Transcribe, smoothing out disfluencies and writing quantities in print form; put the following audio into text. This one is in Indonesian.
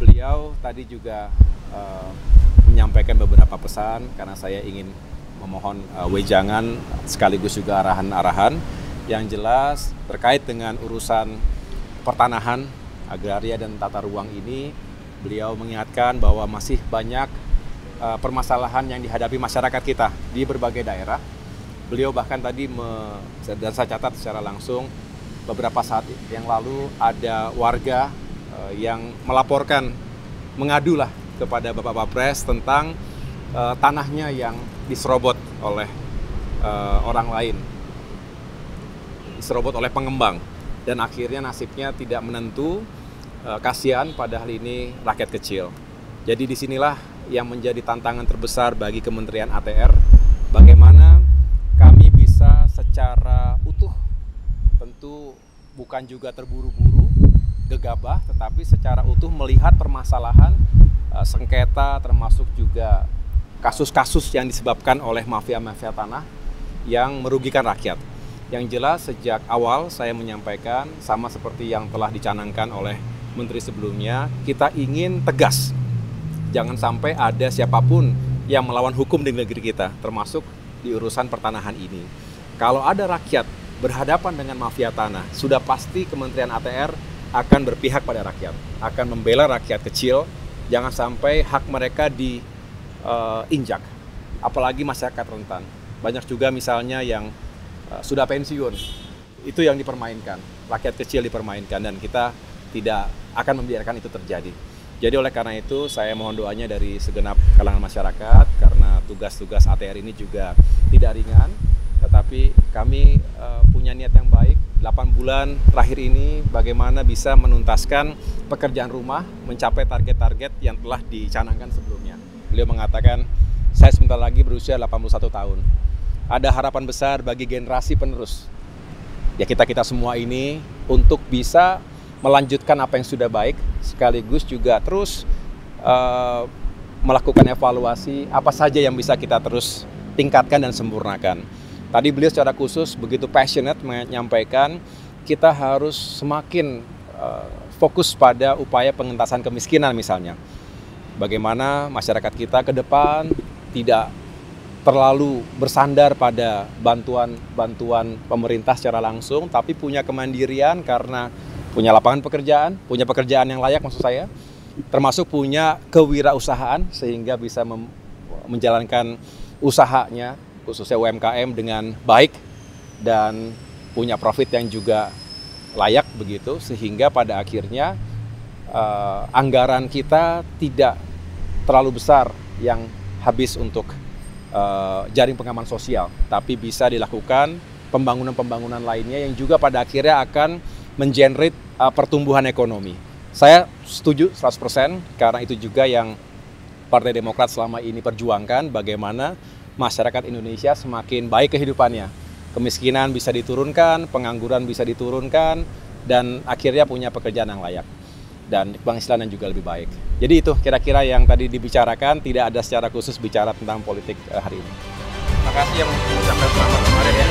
beliau tadi juga menyampaikan beberapa pesan karena saya ingin memohon wejangan sekaligus juga arahan-arahan yang jelas terkait dengan urusan pertanahan, agraria dan tata ruang ini. Beliau mengingatkan bahwa masih banyak permasalahan yang dihadapi masyarakat kita di berbagai daerah. Beliau bahkan tadi dan saya catat secara langsung beberapa saat yang lalu ada warga yang melaporkan, mengadulah kepada Bapak Wapres tentang tanahnya yang diserobot oleh orang lain, diserobot oleh pengembang, dan akhirnya nasibnya tidak menentu. Kasihan padahal ini rakyat kecil. Jadi disinilah yang menjadi tantangan terbesar bagi Kementerian ATR, bagaimana kami bisa secara utuh, tentu bukan juga terburu-buru, gegabah, tetapi secara utuh melihat permasalahan sengketa, termasuk juga kasus-kasus yang disebabkan oleh mafia-mafia tanah yang merugikan rakyat. Yang jelas sejak awal saya menyampaikan, sama seperti yang telah dicanangkan oleh Menteri sebelumnya, kita ingin tegas. Jangan sampai ada siapapun yang melawan hukum di negeri kita, termasuk di urusan pertanahan ini. Kalau ada rakyat berhadapan dengan mafia tanah, sudah pasti Kementerian ATR akan berpihak pada rakyat, akan membela rakyat kecil. Jangan sampai hak mereka diinjak, apalagi masyarakat rentan. Banyak juga misalnya yang sudah pensiun, itu yang dipermainkan, rakyat kecil dipermainkan, dan kita tidak akan membiarkan itu terjadi. Jadi oleh karena itu saya mohon doanya dari segenap kalangan masyarakat, karena tugas-tugas ATR ini juga tidak ringan, tetapi kami punya niat yang baik. 8 bulan terakhir ini bagaimana bisa menuntaskan pekerjaan rumah, mencapai target-target yang telah dicanangkan sebelumnya. Beliau mengatakan, saya sebentar lagi berusia 81 tahun. Ada harapan besar bagi generasi penerus. Ya kita semua ini untuk bisa melanjutkan apa yang sudah baik, sekaligus juga terus melakukan evaluasi apa saja yang bisa kita terus tingkatkan dan sempurnakan. Tadi beliau secara khusus begitu passionate menyampaikan kita harus semakin fokus pada upaya pengentasan kemiskinan misalnya. Bagaimana masyarakat kita ke depan tidak terlalu bersandar pada bantuan pemerintah secara langsung, tapi punya kemandirian karena punya lapangan pekerjaan, punya pekerjaan yang layak maksud saya, termasuk punya kewirausahaan sehingga bisa menjalankan usahanya, khususnya UMKM dengan baik dan punya profit yang juga layak begitu, sehingga pada akhirnya anggaran kita tidak terlalu besar yang habis untuk jaring pengaman sosial, tapi bisa dilakukan pembangunan-pembangunan lainnya yang juga pada akhirnya akan mengenerate pertumbuhan ekonomi. Saya setuju 100% karena itu juga yang Partai Demokrat selama ini perjuangkan, bagaimana masyarakat Indonesia semakin baik kehidupannya. Kemiskinan bisa diturunkan, pengangguran bisa diturunkan, dan akhirnya punya pekerjaan yang layak. Dan penghasilan yang juga lebih baik. Jadi itu kira-kira yang tadi dibicarakan, tidak ada secara khusus bicara tentang politik hari ini. Terima kasih yang mengucapkan selamat kemarin ya.